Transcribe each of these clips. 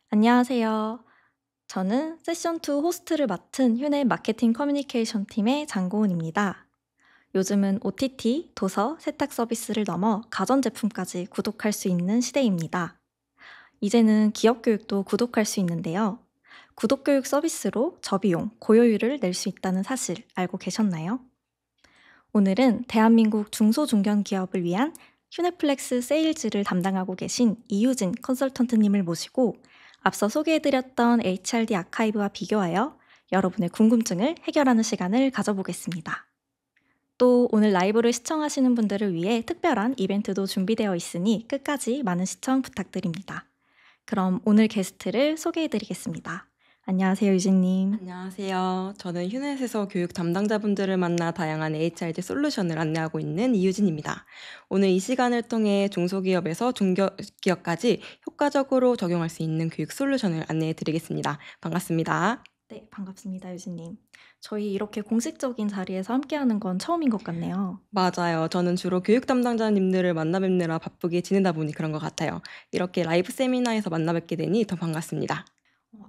안녕하세요. 저는 세션2 호스트를 맡은 휴넷 마케팅 커뮤니케이션 팀의 장고은입니다. 요즘은 OTT, 도서, 세탁 서비스를 넘어 가전제품까지 구독할 수 있는 시대입니다. 이제는 기업 교육도 구독할 수 있는데요. 구독 교육 서비스로 저비용, 고효율을 낼 수 있다는 사실 알고 계셨나요? 오늘은 대한민국 중소중견기업을 위한 휴넷플렉스 세일즈를 담당하고 계신 이유진 컨설턴트님을 모시고 앞서 소개해드렸던 HRD 아카이브와 비교하여 여러분의 궁금증을 해결하는 시간을 가져보겠습니다. 또 오늘 라이브를 시청하시는 분들을 위해 특별한 이벤트도 준비되어 있으니 끝까지 많은 시청 부탁드립니다. 그럼 오늘 게스트를 소개해드리겠습니다. 안녕하세요, 유진님. 안녕하세요. 저는 휴넷에서 교육 담당자분들을 만나 다양한 HRD 솔루션을 안내하고 있는 이유진입니다. 오늘 이 시간을 통해 중소기업에서 중견기업까지 효과적으로 적용할 수 있는 교육 솔루션을 안내해 드리겠습니다. 반갑습니다. 네, 반갑습니다, 유진님. 저희 이렇게 공식적인 자리에서 함께하는 건 처음인 것 같네요. 맞아요. 저는 주로 교육 담당자님들을 만나 뵙느라 바쁘게 지내다 보니 그런 것 같아요. 이렇게 라이브 세미나에서 만나 뵙게 되니 더 반갑습니다.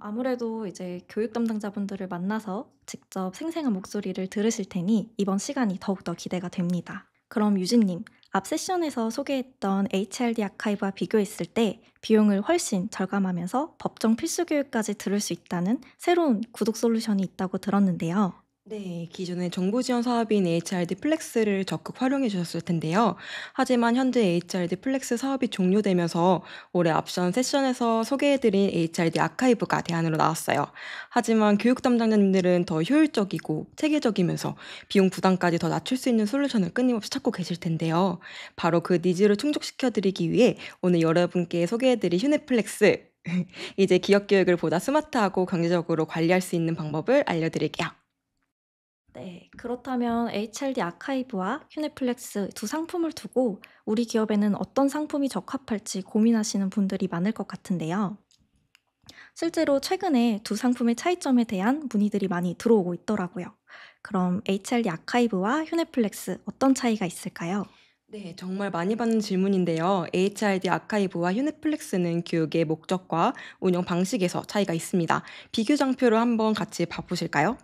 아무래도 이제 교육 담당자분들을 만나서 직접 생생한 목소리를 들으실 테니 이번 시간이 더욱더 기대가 됩니다. 그럼 유진님, 앞 세션에서 소개했던 HRD 아카이브와 비교했을 때 비용을 훨씬 절감하면서 법정 필수 교육까지 들을 수 있다는 새로운 구독 솔루션이 있다고 들었는데요. 네, 기존의 정부 지원 사업인 HRD 플렉스를 적극 활용해 주셨을 텐데요. 하지만 현재 HRD 플렉스 사업이 종료되면서 올해 앞선 세션에서 소개해드린 HRD 아카이브가 대안으로 나왔어요. 하지만 교육 담당자님들은 더 효율적이고 체계적이면서 비용 부담까지 더 낮출 수 있는 솔루션을 끊임없이 찾고 계실 텐데요. 바로 그 니즈를 충족시켜드리기 위해 오늘 여러분께 소개해드릴 휴넷플렉스 이제 기업 교육을 보다 스마트하고 경제적으로 관리할 수 있는 방법을 알려드릴게요. 네, 그렇다면 HRD 아카이브와 휴넷플렉스 두 상품을 두고 우리 기업에는 어떤 상품이 적합할지 고민하시는 분들이 많을 것 같은데요. 실제로 최근에 두 상품의 차이점에 대한 문의들이 많이 들어오고 있더라고요. 그럼 HRD 아카이브와 휴넷플렉스 어떤 차이가 있을까요? 네, 정말 많이 받는 질문인데요. HRD 아카이브와 휴넷플릭스는 교육의 목적과 운영 방식에서 차이가 있습니다. 비교 장표를 한번 같이 봐보실까요?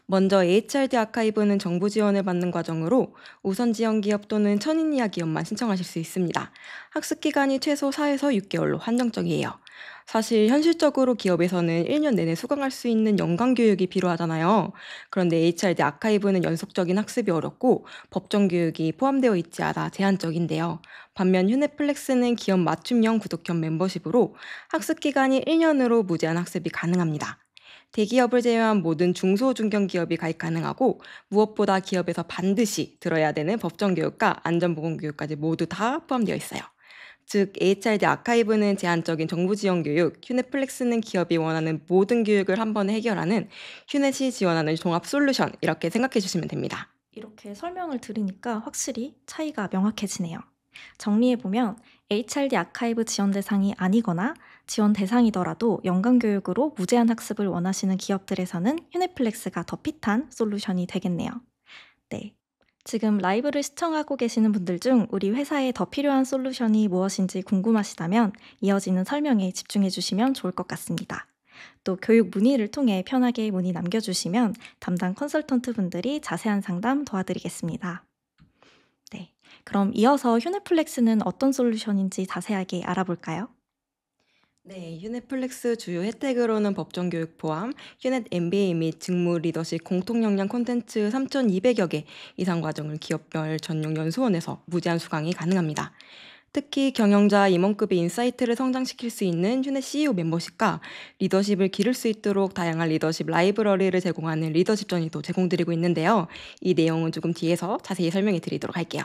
먼저 HRD 아카이브는 정부 지원을 받는 과정으로 우선 지원 기업 또는 천인 이하 기업만 신청하실 수 있습니다. 학습 기간이 최소 4에서 6개월로 한정적이에요. 사실 현실적으로 기업에서는 1년 내내 수강할 수 있는 연관 교육이 필요하잖아요. 그런데 HRD 아카이브는 연속적인 학습이 어렵고 법정 교육이 포함되어 있지 않아 제한적인데요. 반면 휴넷플렉스는 기업 맞춤형 구독형 멤버십으로 학습 기간이 1년으로 무제한 학습이 가능합니다. 대기업을 제외한 모든 중소중견기업이 가입 가능하고 무엇보다 기업에서 반드시 들어야 되는 법정교육과 안전보건교육까지 모두 다 포함되어 있어요. 즉 HRD 아카이브는 제한적인 정부 지원 교육, 휴넷플렉스는 기업이 원하는 모든 교육을 한 번에 해결하는 휴넷이 지원하는 종합 솔루션 이렇게 생각해 주시면 됩니다. 이렇게 설명을 들으니까 확실히 차이가 명확해지네요. 정리해보면 HRD 아카이브 지원 대상이 아니거나 지원 대상이더라도 연간 교육으로 무제한 학습을 원하시는 기업들에서는 휴넷플렉스가 더 핏한 솔루션이 되겠네요. 네. 지금 라이브를 시청하고 계시는 분들 중 우리 회사에 더 필요한 솔루션이 무엇인지 궁금하시다면 이어지는 설명에 집중해 주시면 좋을 것 같습니다. 또 교육 문의를 통해 편하게 문의 남겨주시면 담당 컨설턴트 분들이 자세한 상담 도와드리겠습니다. 네. 그럼 이어서 휴넷플렉스는 어떤 솔루션인지 자세하게 알아볼까요? 네, 휴넷플렉스 주요 혜택으로는 법정교육 포함, 휴넷 MBA 및 직무 리더십 공통 역량 콘텐츠 3,200여 개 이상 과정을 기업별 전용 연수원에서 무제한 수강이 가능합니다. 특히 경영자 임원급의 인사이트를 성장시킬 수 있는 휴넷 CEO 멤버십과 리더십을 기를 수 있도록 다양한 리더십 라이브러리를 제공하는 리더십 전이도 제공드리고 있는데요. 이 내용은 조금 뒤에서 자세히 설명해 드리도록 할게요.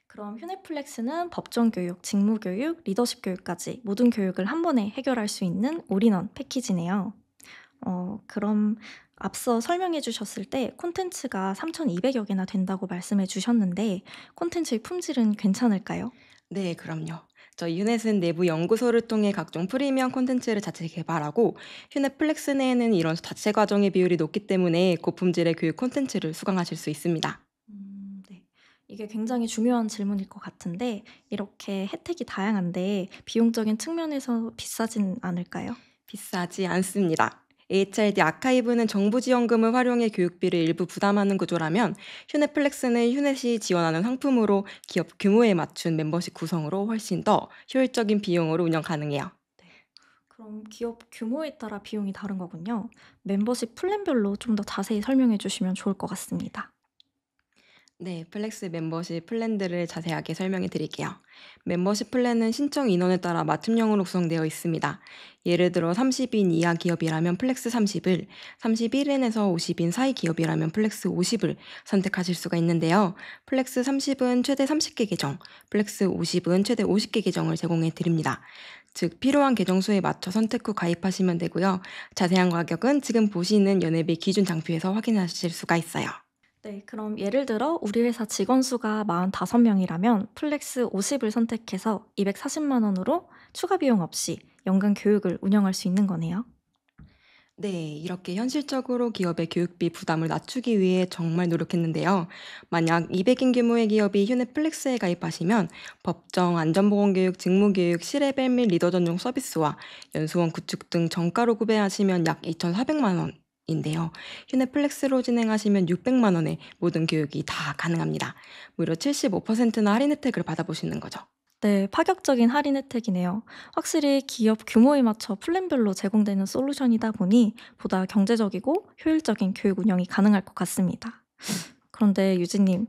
그럼 휴넷플렉스는 법정 교육, 직무 교육, 리더십 교육까지 모든 교육을 한 번에 해결할 수 있는 올인원 패키지네요. 그럼 앞서 설명해 주셨을 때 콘텐츠가 3,200여 개나 된다고 말씀해 주셨는데 콘텐츠의 품질은 괜찮을까요? 네, 그럼요. 저희 유넷은 내부 연구소를 통해 각종 프리미엄 콘텐츠를 자체 개발하고 휴넷 플렉스 내에는 이런 자체 과정의 비율이 높기 때문에 고품질의 교육 콘텐츠를 수강하실 수 있습니다. 네. 이게 굉장히 중요한 질문일 것 같은데 이렇게 혜택이 다양한데 비용적인 측면에서 비싸진 않을까요? 비싸지 않습니다. HRD 아카이브는 정부 지원금을 활용해 교육비를 일부 부담하는 구조라면 휴넷플렉스는 휴넷이 지원하는 상품으로 기업 규모에 맞춘 멤버십 구성으로 훨씬 더 효율적인 비용으로 운영 가능해요. 네. 그럼 기업 규모에 따라 비용이 다른 거군요. 멤버십 플랜별로 좀 더 자세히 설명해 주시면 좋을 것 같습니다. 네, 플렉스 멤버십 플랜들을 자세하게 설명해 드릴게요. 멤버십 플랜은 신청 인원에 따라 맞춤형으로 구성되어 있습니다. 예를 들어 30인 이하 기업이라면 플렉스 30을, 31인에서 50인 사이 기업이라면 플렉스 50을 선택하실 수가 있는데요. 플렉스 30은 최대 30개 계정, 플렉스 50은 최대 50개 계정을 제공해 드립니다. 즉, 필요한 계정 수에 맞춰 선택 후 가입하시면 되고요. 자세한 가격은 지금 보시는 연회비 기준 장표에서 확인하실 수가 있어요. 네, 그럼 예를 들어 우리 회사 직원 수가 45명이라면 플렉스 50을 선택해서 240만 원으로 추가 비용 없이 연간 교육을 운영할 수 있는 거네요. 네, 이렇게 현실적으로 기업의 교육비 부담을 낮추기 위해 정말 노력했는데요. 만약 200인 규모의 기업이 휴넷플렉스에 가입하시면 법정, 안전보건교육, 직무교육, C레벨 및 리더 전용 서비스와 연수원 구축 등 정가로 구매하시면 약 2,400만 원인데요. 휴넷플렉스로 진행하시면 600만 원의 모든 교육이 다 가능합니다. 무려 75%나 할인 혜택을 받아보시는 거죠. 네, 파격적인 할인 혜택이네요. 확실히 기업 규모에 맞춰 플랜별로 제공되는 솔루션이다 보니 보다 경제적이고 효율적인 교육 운영이 가능할 것 같습니다. 그런데 유진님,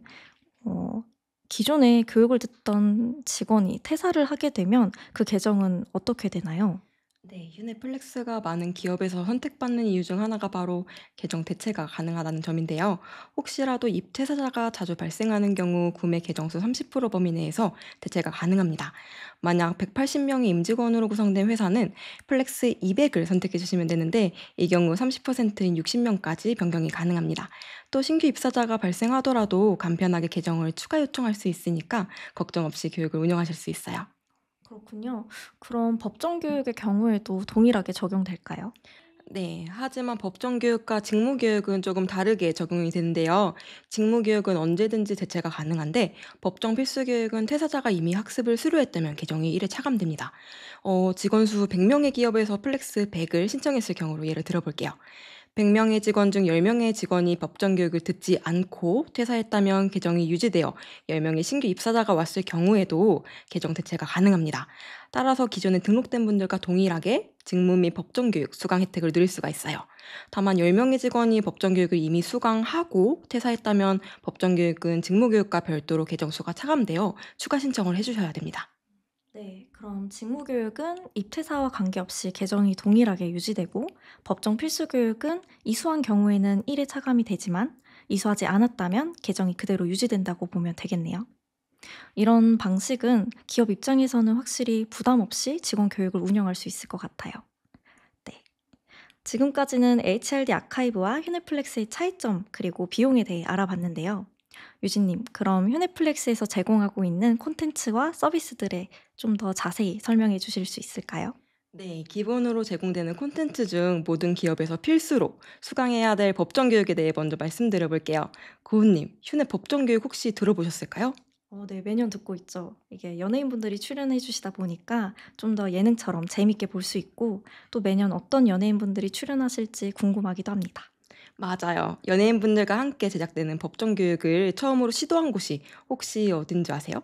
어, 기존에 교육을 듣던 직원이 퇴사를 하게 되면 그 계정은 어떻게 되나요? 네, 휴넷플렉스가 많은 기업에서 선택받는 이유 중 하나가 바로 계정 대체가 가능하다는 점인데요. 혹시라도 입퇴사자가 자주 발생하는 경우 구매 계정 수 30% 범위 내에서 대체가 가능합니다. 만약 180명의 임직원으로 구성된 회사는 플렉스 200을 선택해 주시면 되는데 이 경우 30%인 60명까지 변경이 가능합니다. 또 신규 입사자가 발생하더라도 간편하게 계정을 추가 요청할 수 있으니까 걱정 없이 교육을 운영하실 수 있어요. 그렇군요. 그럼 법정 교육의 경우에도 동일하게 적용될까요? 네. 하지만 법정 교육과 직무 교육은 조금 다르게 적용이 되는데요. 직무 교육은 언제든지 대체가 가능한데 법정 필수 교육은 퇴사자가 이미 학습을 수료했다면 개정이 1회 차감됩니다. 직원 수 100명의 기업에서 플렉스 100을 신청했을 경우로 예를 들어볼게요. 100명의 직원 중 10명의 직원이 법정 교육을 듣지 않고 퇴사했다면 개정이 유지되어 10명의 신규 입사자가 왔을 경우에도 개정 대체가 가능합니다. 따라서 기존에 등록된 분들과 동일하게 직무 및 법정 교육 수강 혜택을 누릴 수가 있어요. 다만 10명의 직원이 법정 교육을 이미 수강하고 퇴사했다면 법정 교육은 직무 교육과 별도로 개정수가 차감되어 추가 신청을 해주셔야 됩니다. 네, 그럼 직무 교육은 입퇴사와 관계없이 계정이 동일하게 유지되고 법정 필수 교육은 이수한 경우에는 1회 차감이 되지만 이수하지 않았다면 계정이 그대로 유지된다고 보면 되겠네요. 이런 방식은 기업 입장에서는 확실히 부담 없이 직원 교육을 운영할 수 있을 것 같아요. 네. 지금까지는 HRD 아카이브와 휴넷플렉스의 차이점 그리고 비용에 대해 알아봤는데요. 유진님, 그럼 휴넷플렉스에서 제공하고 있는 콘텐츠와 서비스들에 좀 더 자세히 설명해 주실 수 있을까요? 네, 기본으로 제공되는 콘텐츠 중 모든 기업에서 필수로 수강해야 될 법정 교육에 대해 먼저 말씀드려 볼게요. 고은님, 휴net 법정 교육 혹시 들어보셨을까요? 네, 매년 듣고 있죠. 이게 연예인분들이 출연해 주시다 보니까 좀 더 예능처럼 재밌게 볼 수 있고 또 매년 어떤 연예인분들이 출연하실지 궁금하기도 합니다. 맞아요. 연예인분들과 함께 제작되는 법정 교육을 처음으로 시도한 곳이 혹시 어딘지 아세요?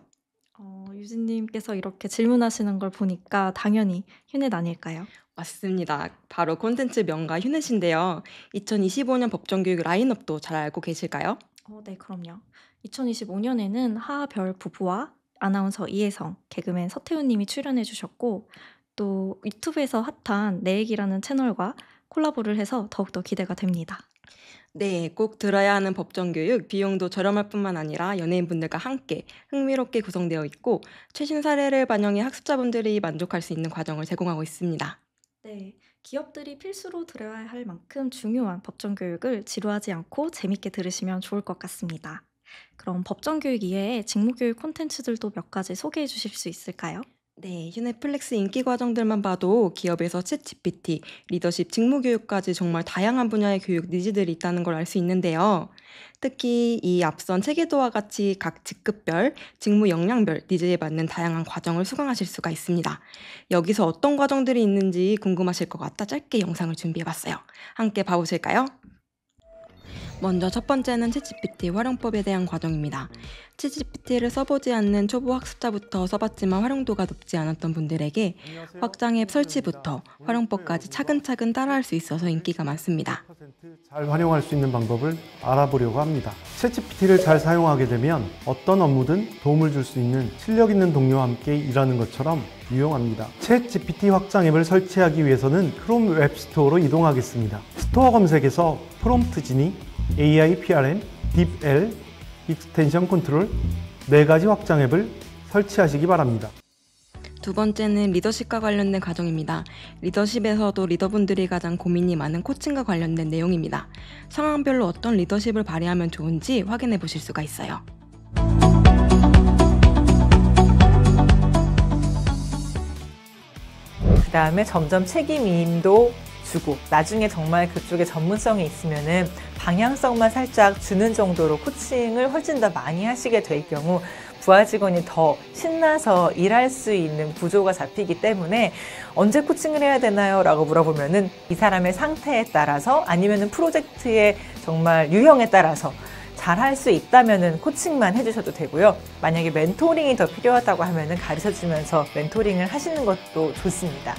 유진님께서 이렇게 질문하시는 걸 보니까 당연히 휴넷 아닐까요? 맞습니다. 바로 콘텐츠 명가 휴넷인데요. 2025년 법정 교육 라인업도 잘 알고 계실까요? 네, 그럼요. 2025년에는 하하별 부부와 아나운서 이혜성, 개그맨 서태훈 님이 출연해 주셨고 또 유튜브에서 핫한 내 얘기라는 채널과 콜라보를 해서 더욱더 기대가 됩니다. 네, 꼭 들어야 하는 법정 교육, 비용도 저렴할 뿐만 아니라 연예인분들과 함께 흥미롭게 구성되어 있고 최신 사례를 반영해 학습자분들이 만족할 수 있는 과정을 제공하고 있습니다. 네, 기업들이 필수로 들어야 할 만큼 중요한 법정 교육을 지루하지 않고 재밌게 들으시면 좋을 것 같습니다. 그럼 법정 교육 이외에 직무 교육 콘텐츠들도 몇 가지 소개해 주실 수 있을까요? 네, 휴넷플렉스 인기 과정들만 봐도 기업에서 챗GPT, 리더십, 직무 교육까지 정말 다양한 분야의 교육 니즈들이 있다는 걸 알 수 있는데요. 특히 이 앞선 체계도와 같이 각 직급별, 직무 역량별 니즈에 맞는 다양한 과정을 수강하실 수가 있습니다. 여기서 어떤 과정들이 있는지 궁금하실 것 같아 짧게 영상을 준비해봤어요. 함께 봐보실까요? 먼저 첫 번째는 챗GPT 활용법에 대한 과정입니다. 챗GPT를 써보지 않는 초보 학습자부터 써봤지만 활용도가 높지 않았던 분들에게 확장 앱 설치부터 활용법까지 차근차근 따라할 수 있어서 인기가 많습니다. 잘 활용할 수 있는 방법을 알아보려고 합니다. 챗GPT를 잘 사용하게 되면 어떤 업무든 도움을 줄 수 있는 실력 있는 동료와 함께 일하는 것처럼 유용합니다. 챗GPT 확장 앱을 설치하기 위해서는 크롬 웹스토어로 이동하겠습니다. 스토어 검색에서 프롬프트 지니, AI PRM, DeepL, 익스텐션 컨트롤 4가지 확장 앱을 설치하시기 바랍니다. 두 번째는 리더십과 관련된 과정입니다. 리더십에서도 리더분들이 가장 고민이 많은 코칭과 관련된 내용입니다. 상황별로 어떤 리더십을 발휘하면 좋은지 확인해 보실 수가 있어요. 그 다음에 점점 책임도 주고 나중에 정말 그쪽에 전문성이 있으면은 방향성만 살짝 주는 정도로 코칭을 훨씬 더 많이 하시게 될 경우 부하 직원이 더 신나서 일할 수 있는 구조가 잡히기 때문에 언제 코칭을 해야 되나요? 라고 물어보면은 이 사람의 상태에 따라서 아니면은 프로젝트의 정말 유형에 따라서 잘 할 수 있다면은 코칭만 해주셔도 되고요. 만약에 멘토링이 더 필요하다고 하면은 가르쳐 주면서 멘토링을 하시는 것도 좋습니다.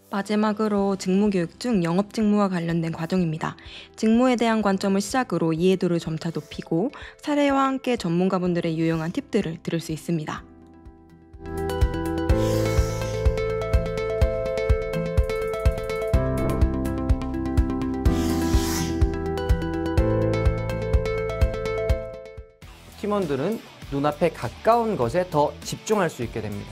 마지막으로 직무교육 중 영업직무와 관련된 과정입니다. 직무에 대한 관점을 시작으로 이해도를 점차 높이고 사례와 함께 전문가분들의 유용한 팁들을 들을 수 있습니다. 팀원들은 눈앞에 가까운 것에 더 집중할 수 있게 됩니다.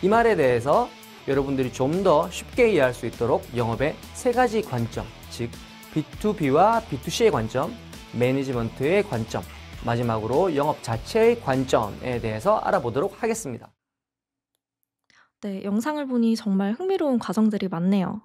이 말에 대해서 여러분들이 좀 더 쉽게 이해할 수 있도록 영업의 3가지 관점, 즉 B2B와 B2C의 관점, 매니지먼트의 관점, 마지막으로 영업 자체의 관점에 대해서 알아보도록 하겠습니다. 네, 영상을 보니 정말 흥미로운 과정들이 많네요.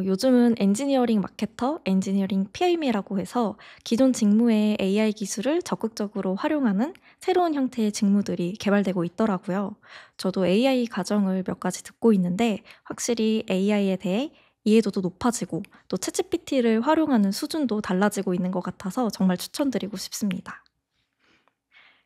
요즘은 엔지니어링 마케터, 엔지니어링 PM이라고 해서 기존 직무의 AI 기술을 적극적으로 활용하는 새로운 형태의 직무들이 개발되고 있더라고요. 저도 AI 과정을 몇 가지 듣고 있는데 확실히 AI에 대해 이해도도 높아지고 또 챗GPT를 활용하는 수준도 달라지고 있는 것 같아서 정말 추천드리고 싶습니다.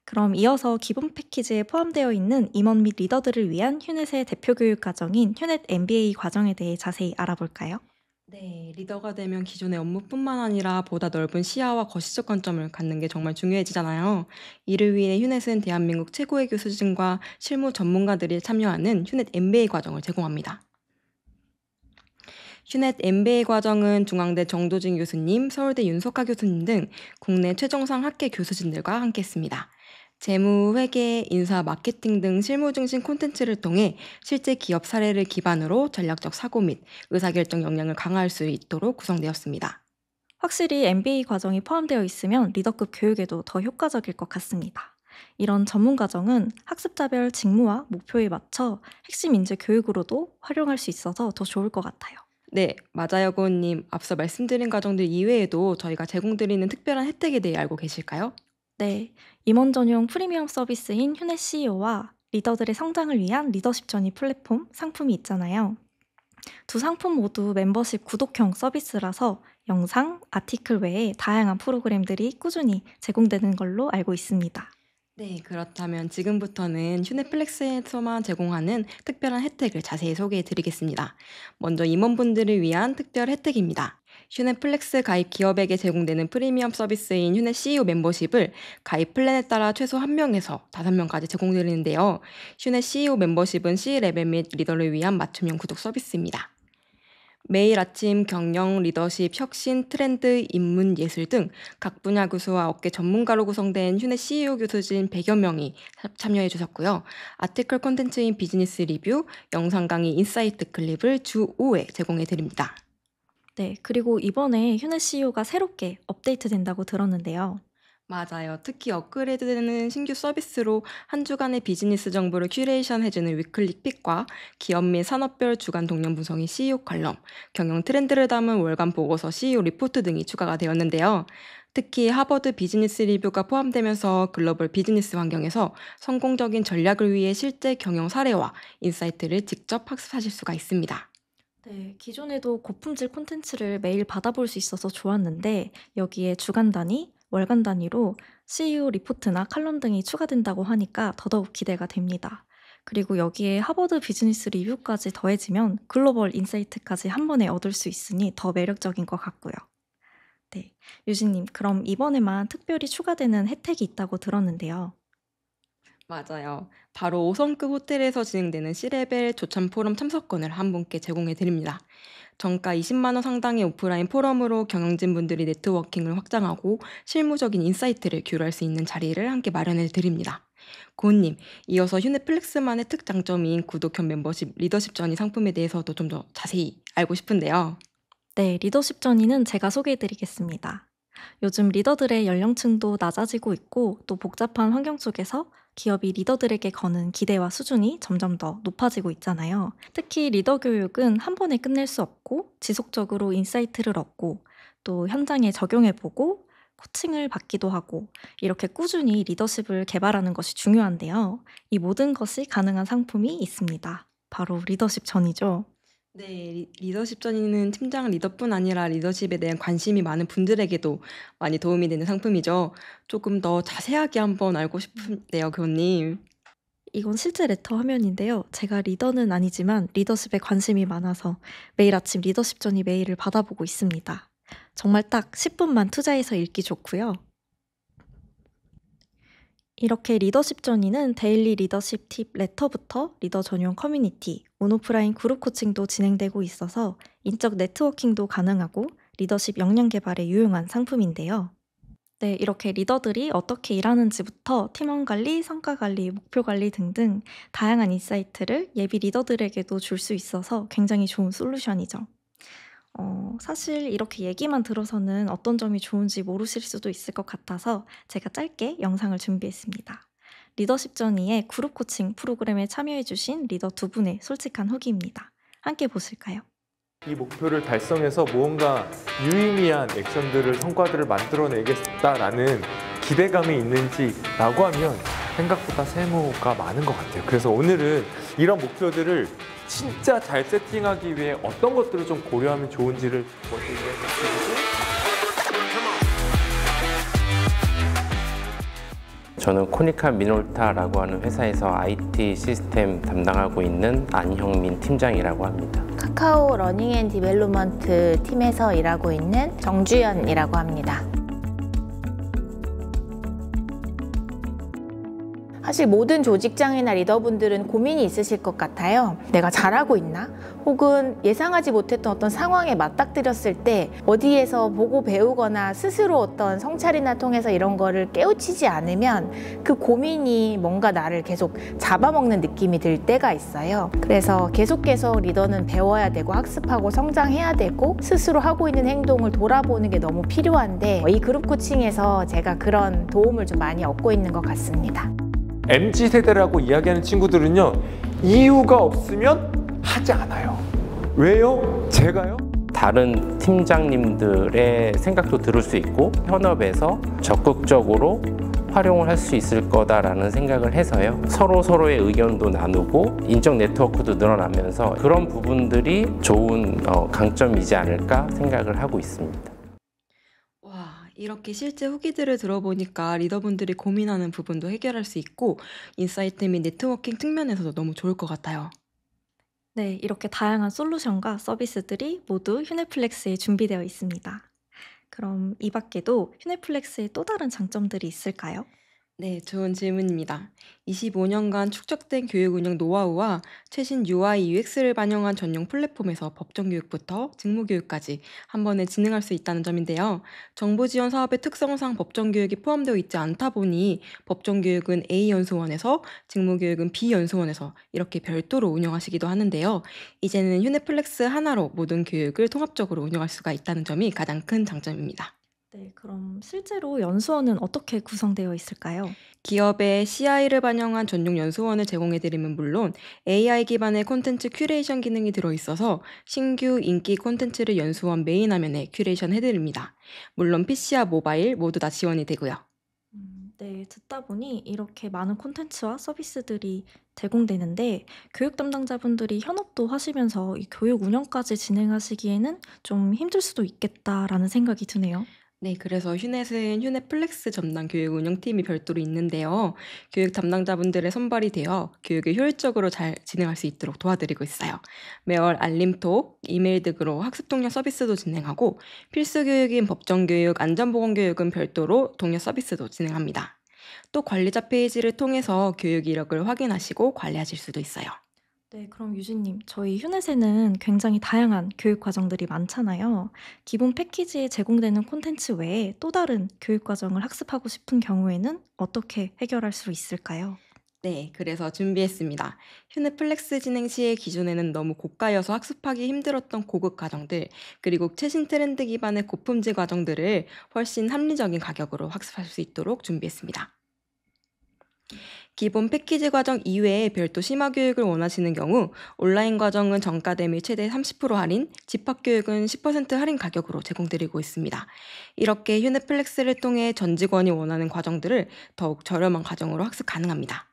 그럼 이어서 기본 패키지에 포함되어 있는 임원 및 리더들을 위한 휴넷의 대표 교육 과정인 휴넷 MBA 과정에 대해 자세히 알아볼까요? 네, 리더가 되면 기존의 업무뿐만 아니라 보다 넓은 시야와 거시적 관점을 갖는 게 정말 중요해지잖아요. 이를 위해 휴넷은 대한민국 최고의 교수진과 실무 전문가들이 참여하는 휴넷 MBA 과정을 제공합니다. 휴넷 MBA 과정은 중앙대 정도진 교수님, 서울대 윤석하 교수님 등 국내 최정상 학계 교수진들과 함께 했습니다. 재무, 회계, 인사, 마케팅 등 실무 중심 콘텐츠를 통해 실제 기업 사례를 기반으로 전략적 사고 및 의사결정 역량을 강화할 수 있도록 구성되었습니다. 확실히 MBA 과정이 포함되어 있으면 리더급 교육에도 더 효과적일 것 같습니다. 이런 전문 과정은 학습자별 직무와 목표에 맞춰 핵심 인재 교육으로도 활용할 수 있어서 더 좋을 것 같아요. 네, 맞아요, 고은님. 앞서 말씀드린 과정들 이외에도 저희가 제공드리는 특별한 혜택에 대해 알고 계실까요? 네, 임원 전용 프리미엄 서비스인 휴넷 CEO와 리더들의 성장을 위한 리더십 전이 플랫폼 상품이 있잖아요. 두 상품 모두 멤버십 구독형 서비스라서 영상, 아티클 외에 다양한 프로그램들이 꾸준히 제공되는 걸로 알고 있습니다. 네, 그렇다면 지금부터는 휴넷플렉스에서만 제공하는 특별한 혜택을 자세히 소개해 드리겠습니다. 먼저 임원분들을 위한 특별 혜택입니다. 휴넷플렉스 가입 기업에게 제공되는 프리미엄 서비스인 휴넷 CEO 멤버십을 가입 플랜에 따라 최소 1명에서 5명까지 제공드리는데요. 휴넷 CEO 멤버십은 C레벨 및 리더를 위한 맞춤형 구독 서비스입니다. 매일 아침 경영, 리더십, 혁신, 트렌드, 인문, 예술 등 각 분야 교수와 업계 전문가로 구성된 휴넷 CEO 교수진 100여 명이 참여해 주셨고요. 아티클 콘텐츠인 비즈니스 리뷰, 영상 강의 인사이트 클립을 주 5회 제공해 드립니다. 네, 그리고 이번에 휴넷 CEO가 새롭게 업데이트 된다고 들었는데요. 맞아요. 특히 업그레이드되는 신규 서비스로 한 주간의 비즈니스 정보를 큐레이션 해주는 위클리 픽과 기업 및 산업별 주간 동향 분석의 CEO 칼럼, 경영 트렌드를 담은 월간 보고서 CEO 리포트 등이 추가가 되었는데요. 특히 하버드 비즈니스 리뷰가 포함되면서 글로벌 비즈니스 환경에서 성공적인 전략을 위해 실제 경영 사례와 인사이트를 직접 학습하실 수가 있습니다. 네, 기존에도 고품질 콘텐츠를 매일 받아볼 수 있어서 좋았는데 여기에 주간 단위, 월간 단위로 CEO 리포트나 칼럼 등이 추가된다고 하니까 더더욱 기대가 됩니다. 그리고 여기에 하버드 비즈니스 리뷰까지 더해지면 글로벌 인사이트까지 한 번에 얻을 수 있으니 더 매력적인 것 같고요. 네, 유진님, 그럼 이번에만 특별히 추가되는 혜택이 있다고 들었는데요. 맞아요. 바로 5성급 호텔에서 진행되는 C레벨 조찬 포럼 참석권을 한 분께 제공해 드립니다. 정가 20만 원 상당의 오프라인 포럼으로 경영진 분들이 네트워킹을 확장하고 실무적인 인사이트를 교류할 수 있는 자리를 함께 마련해 드립니다. 고은님, 이어서 휴넷플렉스만의 특장점인 구독형 멤버십 리더십 전이 상품에 대해서도 좀 더 자세히 알고 싶은데요. 네, 리더십 전이는 제가 소개해드리겠습니다. 요즘 리더들의 연령층도 낮아지고 있고 또 복잡한 환경 속에서 기업이 리더들에게 거는 기대와 수준이 점점 더 높아지고 있잖아요. 특히 리더 교육은 한 번에 끝낼 수 없고 지속적으로 인사이트를 얻고 또 현장에 적용해보고 코칭을 받기도 하고 이렇게 꾸준히 리더십을 개발하는 것이 중요한데요. 이 모든 것이 가능한 상품이 있습니다. 바로 리더십 전이죠. 네, 리더십 전이는 팀장 리더뿐 아니라 리더십에 대한 관심이 많은 분들에게도 많이 도움이 되는 상품이죠. 조금 더 자세하게 한번 알고 싶은데요, 교수님. 이건 실제 레터 화면인데요. 제가 리더는 아니지만 리더십에 관심이 많아서 매일 아침 리더십 전이 메일을 받아보고 있습니다. 정말 딱 10분만 투자해서 읽기 좋고요. 이렇게 리더십 전이는 데일리 리더십 팁 레터부터 리더 전용 커뮤니티, 온오프라인 그룹 코칭도 진행되고 있어서 인적 네트워킹도 가능하고 리더십 역량 개발에 유용한 상품인데요. 네, 이렇게 리더들이 어떻게 일하는지부터 팀원 관리, 성과 관리, 목표 관리 등등 다양한 인사이트를 예비 리더들에게도 줄 수 있어서 굉장히 좋은 솔루션이죠. 사실 이렇게 얘기만 들어서는 어떤 점이 좋은지 모르실 수도 있을 것 같아서 제가 짧게 영상을 준비했습니다. 리더십 전이의 그룹 코칭 프로그램에 참여해주신 리더 두 분의 솔직한 후기입니다. 함께 보실까요? 이 목표를 달성해서 무언가 유의미한 액션들을, 성과들을 만들어내겠다라는 기대감이 있는지라고 하면 생각보다 세모가 많은 것 같아요. 그래서 오늘은 이런 목표들을 진짜 잘 세팅하기 위해 어떤 것들을 좀 고려하면 좋은지를 먼저 이야기해주시고, 저는 코니카 미놀타라고 하는 회사에서 IT 시스템 담당하고 있는 안형민 팀장이라고 합니다. 카카오 러닝 앤 디벨롭먼트 팀에서 일하고 있는 정주연이라고 합니다. 사실 모든 조직장이나 리더분들은 고민이 있으실 것 같아요. 내가 잘하고 있나? 혹은 예상하지 못했던 어떤 상황에 맞닥뜨렸을 때 어디에서 보고 배우거나 스스로 어떤 성찰이나 통해서 이런 거를 깨우치지 않으면 그 고민이 뭔가 나를 계속 잡아먹는 느낌이 들 때가 있어요. 그래서 계속 리더는 배워야 되고 학습하고 성장해야 되고 스스로 하고 있는 행동을 돌아보는 게 너무 필요한데 이 그룹 코칭에서 제가 그런 도움을 좀 많이 얻고 있는 것 같습니다. MZ세대라고 이야기하는 친구들은요, 이유가 없으면 하지 않아요. 왜요? 제가요? 다른 팀장님들의 생각도 들을 수 있고 현업에서 적극적으로 활용을 할 수 있을 거다라는 생각을 해서요. 서로의 의견도 나누고 인적 네트워크도 늘어나면서 그런 부분들이 좋은 강점이지 않을까 생각을 하고 있습니다. 와, 이렇게 실제 후기들을 들어보니까 리더분들이 고민하는 부분도 해결할 수 있고 인사이트 및 네트워킹 측면에서도 너무 좋을 것 같아요. 네, 이렇게 다양한 솔루션과 서비스들이 모두 휴넷플렉스에 준비되어 있습니다. 그럼 이 밖에도 휴넷플렉스의 또 다른 장점들이 있을까요? 네, 좋은 질문입니다. 25년간 축적된 교육 운영 노하우와 최신 UI, UX를 반영한 전용 플랫폼에서 법정 교육부터 직무 교육까지 한 번에 진행할 수 있다는 점인데요. 정부 지원 사업의 특성상 법정 교육이 포함되어 있지 않다 보니 법정 교육은 A 연수원에서, 직무 교육은 B 연수원에서 이렇게 별도로 운영하시기도 하는데요. 이제는 휴넷플렉스 하나로 모든 교육을 통합적으로 운영할 수가 있다는 점이 가장 큰 장점입니다. 네, 그럼 실제로 연수원은 어떻게 구성되어 있을까요? 기업의 CI를 반영한 전용 연수원을 제공해드리면 물론 AI 기반의 콘텐츠 큐레이션 기능이 들어있어서 신규 인기 콘텐츠를 연수원 메인 화면에 큐레이션 해드립니다. 물론 PC와 모바일 모두 다 지원이 되고요. 네, 듣다 보니 이렇게 많은 콘텐츠와 서비스들이 제공되는데 교육 담당자분들이 현업도 하시면서 이 교육 운영까지 진행하시기에는 좀 힘들 수도 있겠다라는 생각이 드네요. 네, 그래서 휴넷은 휴넷플렉스 전담 교육 운영팀이 별도로 있는데요. 교육 담당자분들의 선발이 되어 교육을 효율적으로 잘 진행할 수 있도록 도와드리고 있어요. 매월 알림톡, 이메일 등으로 학습 동료 서비스도 진행하고 필수 교육인 법정 교육, 안전보건 교육은 별도로 동료 서비스도 진행합니다. 또 관리자 페이지를 통해서 교육 이력을 확인하시고 관리하실 수도 있어요. 네, 그럼 유진님, 저희 휴넷에는 굉장히 다양한 교육 과정들이 많잖아요. 기본 패키지에 제공되는 콘텐츠 외에 또 다른 교육 과정을 학습하고 싶은 경우에는 어떻게 해결할 수 있을까요? 네, 그래서 준비했습니다. 휴넷 플렉스 진행 시에 기존에는 너무 고가여서 학습하기 힘들었던 고급 과정들, 그리고 최신 트렌드 기반의 고품질 과정들을 훨씬 합리적인 가격으로 학습할 수 있도록 준비했습니다. 기본 패키지 과정 이외에 별도 심화 교육을 원하시는 경우 온라인 과정은 정가 대비 최대 30% 할인, 집합 교육은 10% 할인 가격으로 제공드리고 있습니다. 이렇게 휴넷 플렉스를 통해 전 직원이 원하는 과정들을 더욱 저렴한 과정으로 학습 가능합니다.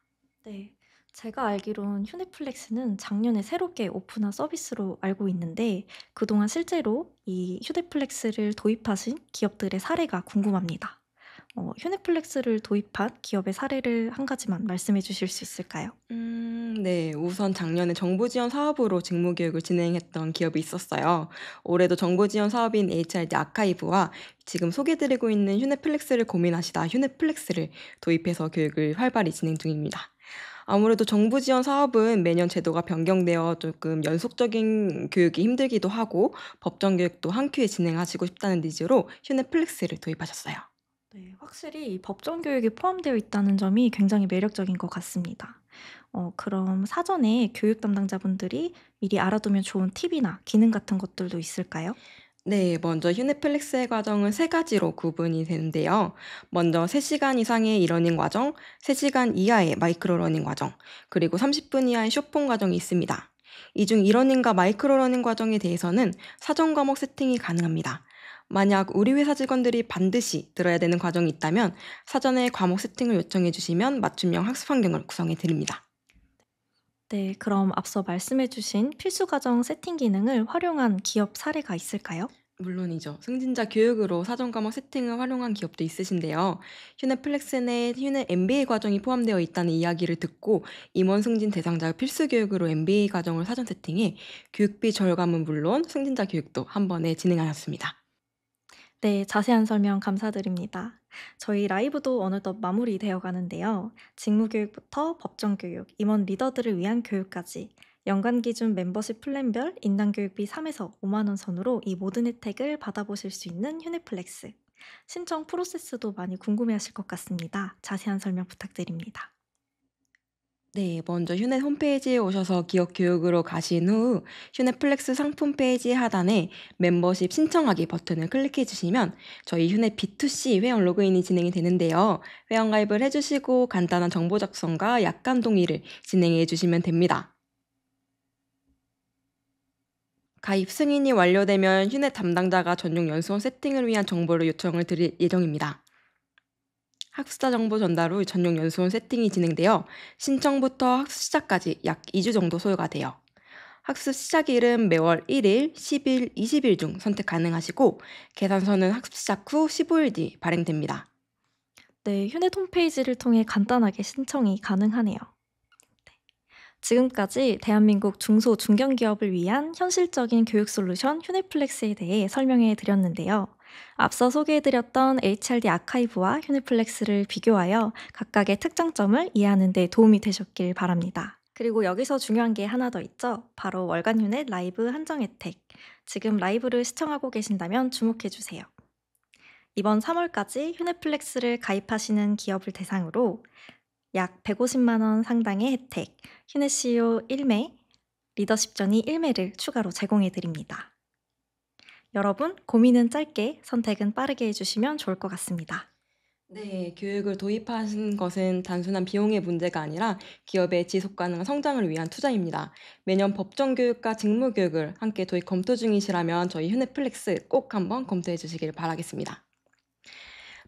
네. 제가 알기론 휴넷플렉스는 작년에 새롭게 오픈한 서비스로 알고 있는데 그동안 실제로 이 휴넷플렉스를 도입하신 기업들의 사례가 궁금합니다. 휴넷플렉스를 도입한 기업의 사례를 한 가지만 말씀해 주실 수 있을까요? 네. 우선 작년에 정부 지원 사업으로 직무 교육을 진행했던 기업이 있었어요. 올해도 정부 지원 사업인 HRD 아카이브와 지금 소개드리고 있는 휴넷플렉스를 고민하시다 휴넷플렉스를 도입해서 교육을 활발히 진행 중입니다. 아무래도 정부 지원 사업은 매년 제도가 변경되어 조금 연속적인 교육이 힘들기도 하고 법정 교육도 한 큐에 진행하시고 싶다는 니즈로 휴넷플렉스를 도입하셨어요. 네, 확실히 이 법정 교육이 포함되어 있다는 점이 굉장히 매력적인 것 같습니다. 그럼 사전에 교육 담당자분들이 미리 알아두면 좋은 팁이나 기능 같은 것들도 있을까요? 네, 먼저 휴넷플렉스의 과정은 세 가지로 구분이 되는데요. 먼저 3시간 이상의 이러닝 과정, 3시간 이하의 마이크로 러닝 과정, 그리고 30분 이하의 쇼폰 과정이 있습니다. 이 중 이러닝과 마이크로 러닝 과정에 대해서는 사전 과목 세팅이 가능합니다. 만약 우리 회사 직원들이 반드시 들어야 되는 과정이 있다면 사전에 과목 세팅을 요청해 주시면 맞춤형 학습 환경을 구성해 드립니다. 네, 그럼 앞서 말씀해 주신 필수 과정 세팅 기능을 활용한 기업 사례가 있을까요? 물론이죠. 승진자 교육으로 사전 과목 세팅을 활용한 기업도 있으신데요. 휴넷 플렉스 내 휴넷 MBA 과정이 포함되어 있다는 이야기를 듣고 임원 승진 대상자 필수 교육으로 MBA 과정을 사전 세팅해 교육비 절감은 물론 승진자 교육도 한 번에 진행하였습니다. 네, 자세한 설명 감사드립니다. 저희 라이브도 어느덧 마무리되어 가는데요. 직무교육부터 법정교육, 임원 리더들을 위한 교육까지 연간 기준 멤버십 플랜별 인당 교육비 3에서 5만 원 선으로 이 모든 혜택을 받아보실 수 있는 휴넷플렉스. 신청 프로세스도 많이 궁금해하실 것 같습니다. 자세한 설명 부탁드립니다. 네, 먼저 휴넷 홈페이지에 오셔서 기업 교육으로 가신 후 휴넷 플렉스 상품 페이지 하단에 멤버십 신청하기 버튼을 클릭해 주시면 저희 휴넷 B2C 회원 로그인이 진행이 되는데요. 회원 가입을 해주시고 간단한 정보 작성과 약관 동의를 진행해 주시면 됩니다. 가입 승인이 완료되면 휴넷 담당자가 전용 연수원 세팅을 위한 정보를 요청을 드릴 예정입니다. 학습자 정보 전달 후 전용 연수원 세팅이 진행되어 신청부터 학습 시작까지 약 2주 정도 소요가 돼요. 학습 시작일은 매월 1일, 10일, 20일 중 선택 가능하시고 계산서는 학습 시작 후 15일 뒤 발행됩니다. 네, 휴넷 홈페이지를 통해 간단하게 신청이 가능하네요. 지금까지 대한민국 중소 중견기업을 위한 현실적인 교육 솔루션 휴넷플렉스에 대해 설명해 드렸는데요. 앞서 소개해드렸던 HRD 아카이브와 휴넷플렉스를 비교하여 각각의 특장점을 이해하는 데 도움이 되셨길 바랍니다. 그리고 여기서 중요한 게 하나 더 있죠. 바로 월간 휴넷 라이브 한정 혜택. 지금 라이브를 시청하고 계신다면 주목해주세요. 이번 3월까지 휴넷플렉스를 가입하시는 기업을 대상으로 약 150만 원 상당의 혜택, 휴넷 CEO 1매, 리더십 전이 1매를 추가로 제공해 드립니다. 여러분, 고민은 짧게, 선택은 빠르게 해주시면 좋을 것 같습니다. 네, 교육을 도입하신 것은 단순한 비용의 문제가 아니라 기업의 지속 가능한 성장을 위한 투자입니다. 매년 법정 교육과 직무 교육을 함께 도입 검토 중이시라면 저희 휴넷플렉스 꼭 한번 검토해 주시길 바라겠습니다.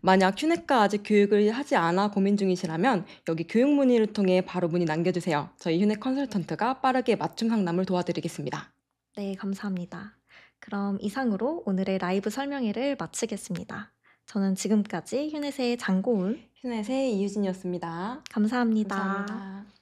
만약 휴넷과 아직 교육을 하지 않아 고민 중이시라면 여기 교육 문의를 통해 바로 문의 남겨주세요. 저희 휴넷 컨설턴트가 빠르게 맞춤 상담을 도와드리겠습니다. 네, 감사합니다. 그럼 이상으로 오늘의 라이브 설명회를 마치겠습니다. 저는 지금까지 휴넷의 장고은, 휴넷의 이유진이었습니다. 감사합니다. 감사합니다.